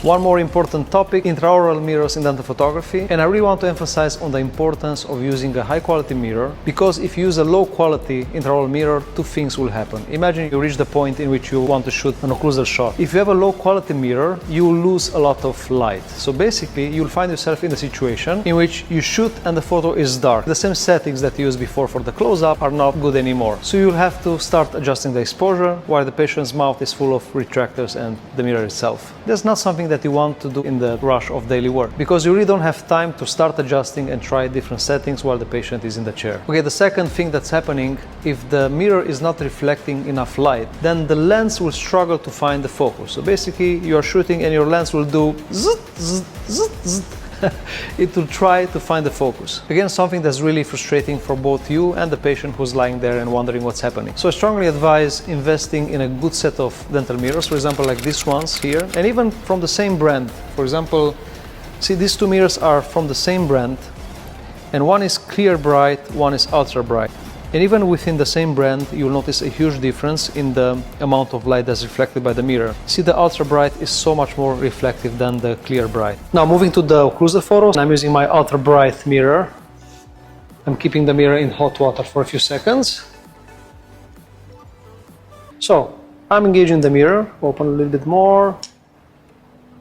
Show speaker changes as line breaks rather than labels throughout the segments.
One more important topic, intraoral mirrors in dental photography. And I really want to emphasize on the importance of using a high quality mirror, because if you use a low quality intraoral mirror, two things will happen. Imagine you reach the point in which you want to shoot an occlusal shot. If you have a low quality mirror, you will lose a lot of light. So basically, you'll find yourself in a situation in which you shoot and the photo is dark. The same settings that you used before for the close-up are not good anymore. So you'll have to start adjusting the exposure while the patient's mouth is full of retractors and the mirror itself. That's not something that you want to do in the rush of daily work, because you really don't have time to start adjusting and try different settings while the patient is in the chair. Okay, the second thing that's happening, if the mirror is not reflecting enough light, then the lens will struggle to find the focus. So basically, you are shooting and your lens will do zzz, zzz, zzz, zzz. It will try to find the focus. Again, something that's really frustrating for both you and the patient who's lying there and wondering what's happening. So I strongly advise investing in a good set of dental mirrors, for example, like these ones here, and even from the same brand. For example, see, these two mirrors are from the same brand, and one is clear bright, one is ultra bright. And even within the same brand, you'll notice a huge difference in the amount of light that's reflected by the mirror. See, the ultra bright is so much more reflective than the clear bright. Now, moving to the occlusal photos, I'm using my ultra bright mirror. I'm keeping the mirror in hot water for a few seconds. So, I'm engaging the mirror, open a little bit more,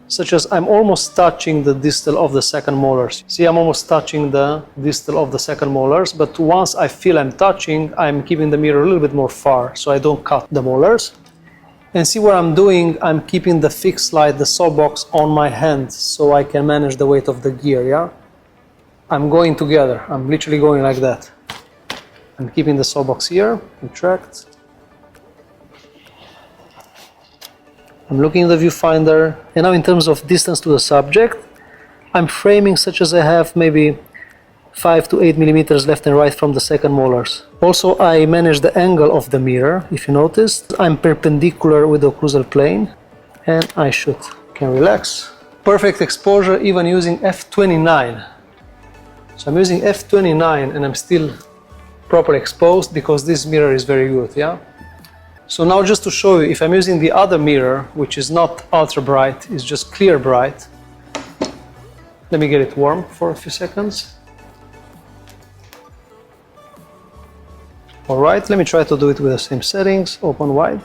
such as I'm almost touching the distal of the second molars. See, I'm almost touching the distal of the second molars, but once I feel I'm touching, I'm keeping the mirror a little bit more far so I don't cut the molars. And see what I'm doing, I'm keeping the Fixlite, the saw box, on my hand so I can manage the weight of the gear, yeah? I'm going together, I'm literally going like that. I'm keeping the saw box here, retract. I'm looking at the viewfinder, and now in terms of distance to the subject, I'm framing such as I have maybe 5 to 8 millimeters left and right from the second molars. Also, I manage the angle of the mirror. If you notice, I'm perpendicular with the occlusal plane, and I shoot. Can relax. Perfect exposure even using f/29. So I'm using f/29 and I'm still properly exposed because this mirror is very good, yeah? So now just to show you, if I'm using the other mirror, which is not ultra bright, it's just clear bright. Let me get it warm for a few seconds. All right, let me try to do it with the same settings, open wide.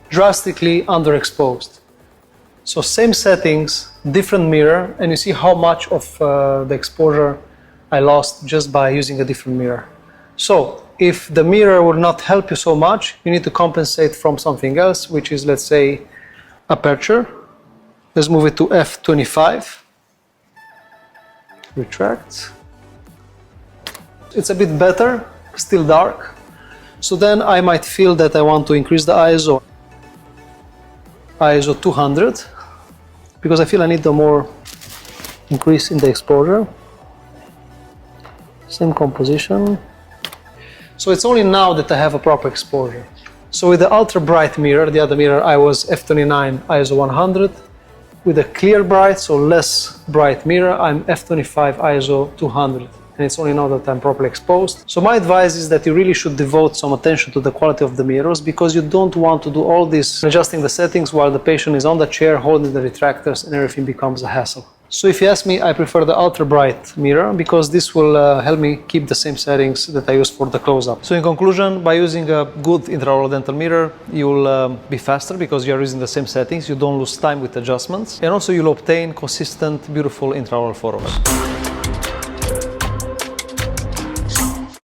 Drastically underexposed. So same settings, different mirror, and you see how much of the exposure I lost just by using a different mirror. So if the mirror will not help you so much, you need to compensate from something else, which is, let's say, aperture. Let's move it to f/25. Retract. It's a bit better, still dark. So then I might feel that I want to increase the ISO. ISO 200. Because I feel I need a more increase in the exposure. Same composition. So it's only now that I have a proper exposure. So with the ultra bright mirror, the other mirror, I was f/29 ISO 100. With a clear bright, so less bright mirror, I'm f/25 ISO 200. And it's only now that I'm properly exposed. So my advice is that you really should devote some attention to the quality of the mirrors, because you don't want to do all this adjusting the settings while the patient is on the chair holding the retractors and everything becomes a hassle. So if you ask me, I prefer the ultra bright mirror because this will help me keep the same settings that I use for the close-up. So in conclusion, by using a good intraoral dental mirror, you'll be faster because you're using the same settings, you don't lose time with adjustments, and also you'll obtain consistent, beautiful intraoral photos.